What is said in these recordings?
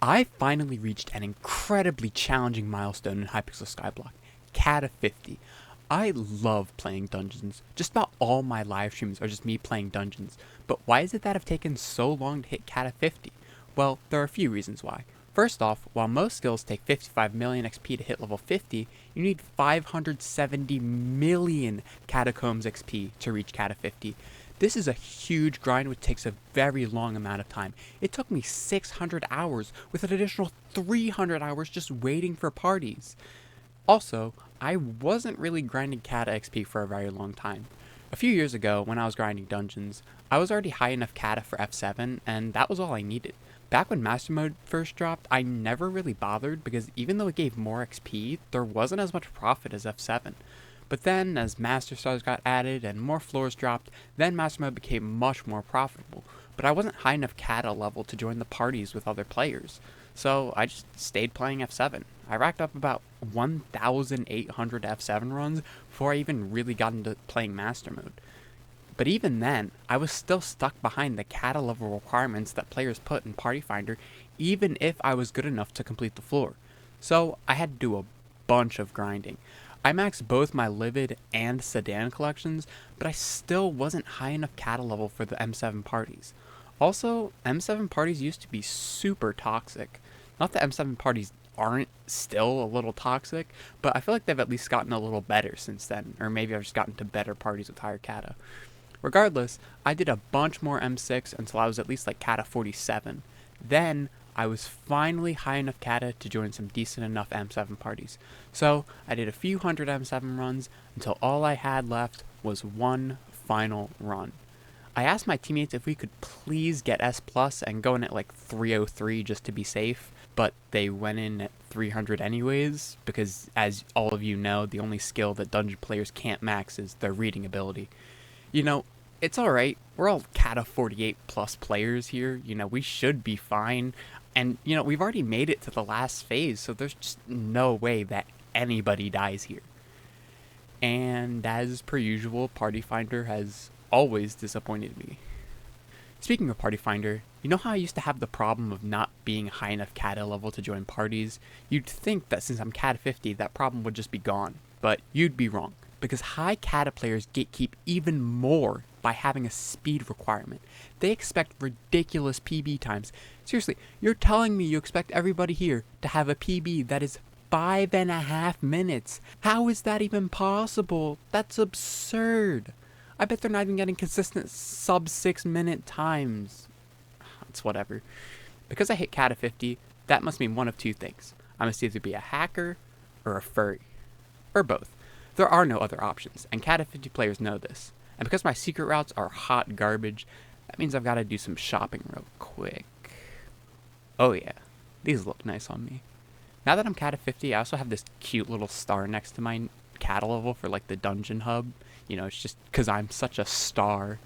I finally reached an incredibly challenging milestone in Hypixel Skyblock, Cata 50. I love playing dungeons. Just about all my live streams are just me playing dungeons. But why is it that I've taken so long to hit Cata 50? Well, there are a few reasons why. First off, while most skills take 55 million XP to hit level 50, you need 570 million Catacombs XP to reach Cata 50. This is a huge grind which takes a very long amount of time. It took me 600 hours with an additional 300 hours just waiting for parties. Also, I wasn't really grinding Cata XP for a very long time. A few years ago, when I was grinding dungeons, I was already high enough Cata for F7, and that was all I needed. Back when Master Mode first dropped, I never really bothered because even though it gave more XP, there wasn't as much profit as F7. But then, as Master Stars got added and more floors dropped, then Master Mode became much more profitable. But I wasn't high enough Cata level to join the parties with other players, so I just stayed playing F7. I racked up about 1,800 F7 runs before I even really got into playing Master Mode. But even then, I was still stuck behind the Cata level requirements that players put in Party Finder, even if I was good enough to complete the floor. So I had to do a bunch of grinding. I maxed both my Livid and Sedan collections, but I still wasn't high enough Cata level for the M7 parties. Also, M7 parties used to be super toxic. Not that M7 parties aren't still a little toxic, but I feel like they've at least gotten a little better since then, or maybe I've just gotten to better parties with higher Cata. Regardless, I did a bunch more M6 until I was at least like Cata 47. Then, I was finally high enough Cata to join some decent enough M7 parties. So, I did a few hundred M7 runs until all I had left was one final run. I asked my teammates if we could please get S plus and go in at like 303 just to be safe, but they went in at 300 anyways, because as all of you know, the only skill that dungeon players can't max is their reading ability. You know, it's alright, we're all Cata 48 plus players here, we should be fine, and we've already made it to the last phase, so there's just no way that anybody dies here. And as per usual, Party Finder has always disappointed me. Speaking of Party Finder, you know how I used to have the problem of not being high enough Cata level to join parties? You'd think that since I'm Cata 50, that problem would just be gone, but you'd be wrong. Because high Cata players gatekeep even more by having a speed requirement. They expect ridiculous PB times. Seriously, you're telling me you expect everybody here to have a PB that is 5.5 minutes? How is that even possible? That's absurd. I bet they're not even getting consistent sub 6 minute times. It's whatever. Because I hit Cata 50, that must mean one of two things. I must either be a hacker or a furry. Or both. There are no other options, and Cata 50 players know this. And because my secret routes are hot garbage, that means I've got to do some shopping real quick. Oh yeah, these look nice on me. Now that I'm Cata 50, I also have this cute little star next to my Cata level for like the dungeon hub. It's just because I'm such a star.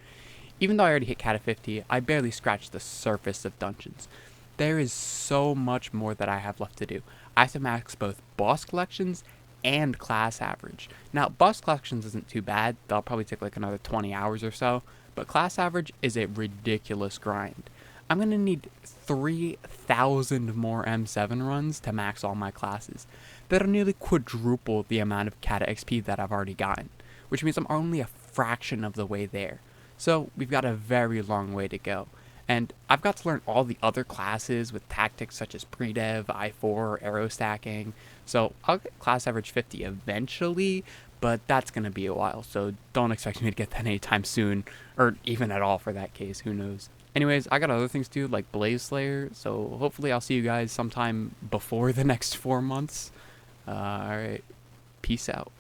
Even though I already hit Cata 50, I barely scratched the surface of dungeons. There is so much more that I have left to do. I have to max both boss collections and class average. Now, boss collections isn't too bad. That'll probably take like another 20 hours or so. But class average is a ridiculous grind. I'm going to need 3,000 more M7 runs to max all my classes. That'll nearly quadruple the amount of Cata XP that I've already gotten, which means I'm only a fraction of the way there. So we've got a very long way to go. And I've got to learn all the other classes with tactics such as pre-dev, I4, arrow stacking. So I'll get class average 50 eventually, but that's going to be a while. So don't expect me to get that anytime soon, or even at all for that case, who knows. Anyways, I got other things to do like Blaze Slayer, so hopefully I'll see you guys sometime before the next 4 months. Alright, peace out.